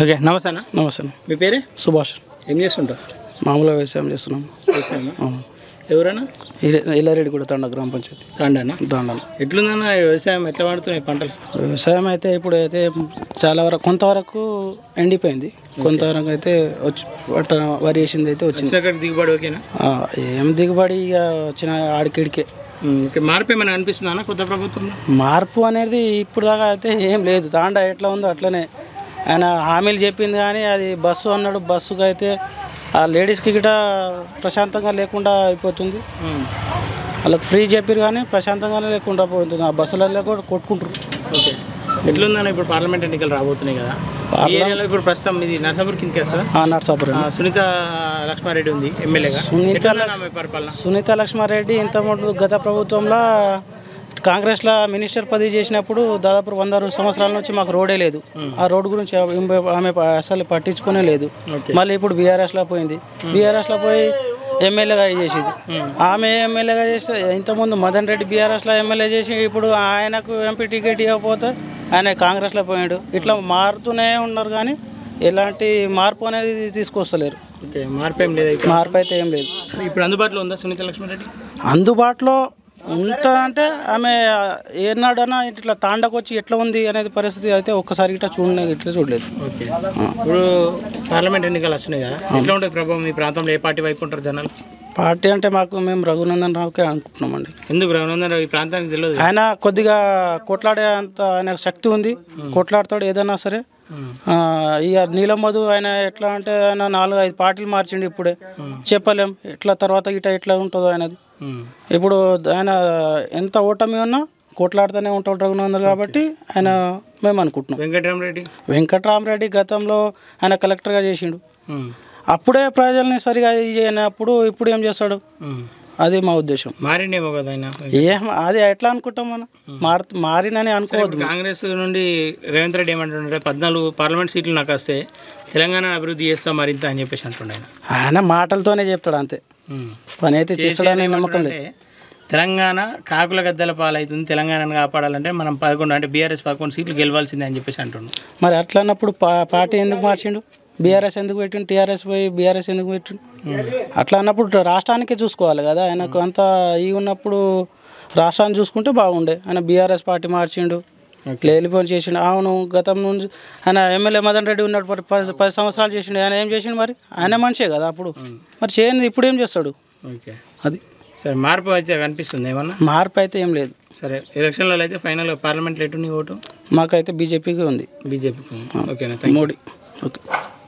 Okay. నమస్తే అన్న. నమస్తే. మీ పేరే? సుభాష్. ఏం చేస్తుంటారు? మామూలుగా వ్యవసాయం చేస్తున్నాము. వ్యవసాయమా? ఎవరన్నా? ఇల్లారెడ్డి కూడా తండ గ్రామ పంచాయతీ తాండానా? దండాలి. ఎట్లుందన్న వ్యవసాయం? ఎట్లా పడుతున్నాయి పంటలు? వ్యవసాయం అయితే ఇప్పుడు అయితే చాలా వరకు కొంతవరకు ఎండిపోయింది, కొంతవరకు అయితే వచ్చి వరి వేసింది అయితే వచ్చింది. వచ్చిన దిగుబడి ఓకేనా? ఏం దిగుబడి ఇక వచ్చిన ఆడికిడికే. ఓకే. మార్పు ఏమైనా అనిపిస్తుందా కొత్త ప్రభుత్వంలో? మార్పు అనేది ఇప్పుడు దాకా అయితే ఏం లేదు. తాండా ఎట్లా ఉందో అట్లనే ఆయన హామీలు చెప్పింది, కానీ అది బస్సు అన్నాడు. బస్సుకి అయితే ఆ లేడీస్కి గిట ప్రశాంతంగా లేకుండా అయిపోతుంది. వాళ్ళకి ఫ్రీ చెప్పారు కానీ ప్రశాంతంగానే లేకుండా పోతుంది. ఆ బస్సులలో కూడా కొట్టుకుంటారు. ఓకే. ఎట్లుందన్న ఇప్పుడు పార్లమెంట్ ఎన్నికలు రాబోతున్నాయి కదా, ఈ ఏరియాలో ఇప్పుడు ప్రస్తుతం ఇది నర్సాపూర్ కిందకి వస్తుందా? నర్సాపురం. సునీత లక్ష్మారెడ్డి ఉంది ఎమ్మెల్యేగా. సునీత లక్ష్మారెడ్డి ఇంతకుముందు గత ప్రభుత్వంలో కాంగ్రెస్లో మినిస్టర్ పదవి చేసినప్పుడు దాదాపు 100 సంవత్సరాల నుంచి మాకు రోడే లేదు. ఆ రోడ్డు గురించి ఆమె అసలు పట్టించుకునే లేదు. మళ్ళీ ఇప్పుడు బీఆర్ఎస్లో పోయింది. బీఆర్ఎస్లో పోయి ఎమ్మెల్యేగా చేసింది. ఆమె ఎమ్మెల్యేగా చేస్తే ఇంతకుముందు మదన్ రెడ్డి బీఆర్ఎస్లో ఎమ్మెల్యే చేసి ఇప్పుడు ఆయనకు ఎంపీ టికెట్ ఇవ్వకపోతే ఆయన కాంగ్రెస్లో పోయాడు. ఇట్లా మారుతూనే ఉన్నారు కానీ ఎలాంటి మార్పు అనేది తీసుకొస్తలేరు. ఓకే. మార్పు ఏం లేదు. మార్పు అయితే ఏం లేదు. ఇప్పుడు అందుబాటులో ఉందా సునీత లక్ష్మారెడ్డి? అందుబాటులో ఉంటుందంటే ఆమె ఏనాడన్నా ఇట్లా తాండకు వచ్చి ఎట్లా ఉంది అనేది పరిస్థితి అయితే ఒక్కసారి ఇట్లా ఇట్లా చూడలేదు. ఓకే. ఇప్పుడు పార్లమెంట్ ఎన్నికలు వస్తున్నాయి కదా, ఎట్లా ఉంటుంది ప్రభావం? మీ ప్రాంతంలో ఏ పార్టీ వైపు ఉంటారు జనాలు? పార్టీ అంటే మేము రఘునందన్ రావుకే అనుకుంటున్నామండి. ఎందుకు రఘునందన్ రావు? ఈ ప్రాంతానికి తెలియదు. ఆయన కొద్దిగా కొట్లాడే అంత ఆయనకు శక్తి ఉంది, కొట్లాడతాడు ఏదైనా సరే. ఇక నీలం మధు ఆయన ఎట్లా అంటే ఆయన 4-5 పార్టీలు మార్చిండు. ఇప్పుడే చెప్పలేం ఎట్లా తర్వాత గిట్ట ఎట్లా ఉంటుందో ఆయనది. ఇప్పుడు ఆయన ఎంత ఓటమి ఉన్నా కొట్లాడుతూనే ఉంటాడు రఘునందన్, కాబట్టి ఆయన మేము అనుకుంటున్నాం. వెంకటరామరెడ్డి గతంలో ఆయన కలెక్టర్గా చేసిండు. అప్పుడే ప్రజల్ని సరిగా చేయనప్పుడు ఇప్పుడు ఏం చేస్తాడు? అది మా ఉద్దేశం. మారిండేమో కదా ఆయన. అది ఎట్లా అనుకుంటాం మనం? మారినని అనుకోవద్దు. కాంగ్రెస్ నుండి రేవంత్ రెడ్డి ఏమంటుండే, 14 పార్లమెంట్ సీట్లు నాకు వస్తే తెలంగాణ అభివృద్ధి చేస్తాం మరింత అని చెప్పేసి అంటుండే. ఆయన మాటలతోనే చెప్తాడు అంతే, పని అయితే చేస్తాడని నమ్మకం లేదు. తెలంగాణ కాకుల గద్దెల పాలవుతుంది, తెలంగాణను కాపాడాలంటే మనం 11 అంటే బీఆర్ఎస్ 11 సీట్లు గెలవాల్సిందే అని చెప్పేసి అంటుండు. మరి అట్లా అన్నప్పుడు పార్టీ ఎందుకు మార్చిండు? బీఆర్ఎస్ ఎందుకు పెట్టిండు? టీఆర్ఎస్ పోయి బీఆర్ఎస్ ఎందుకు పెట్టిండు? అట్లా అన్నప్పుడు రాష్ట్రానికే చూసుకోవాలి కదా. ఆయనకు అంత ఉన్నప్పుడు రాష్ట్రాన్ని చూసుకుంటే బాగుండే. ఆయన బీఆర్ఎస్ పార్టీ మార్చిండు, లేలిపోని చేసిండు. అవును, గతం నుంచి ఆయన ఎమ్మెల్యే మదన్ రెడ్డి ఉన్నప్పుడు 10 సంవత్సరాలు చేసిండు. ఆయన ఏం చేసిండు? మరి ఆయన మనిషే కదా అప్పుడు. మరి చేయండి, ఇప్పుడు ఏం చేస్తాడు? ఓకే. అది సరే. మార్పు అయితే కనిపిస్తుంది ఏమన్నా? మార్పు అయితే ఏం లేదు. సరే. ఎలక్షన్లో అయితే ఫైనల్ పార్లమెంట్లో ఎటు నీ ఓటు? మాకైతే బీజేపీకి ఉంది. బీజేపీకి. ఓకేనా? మోడీ. ఓకే.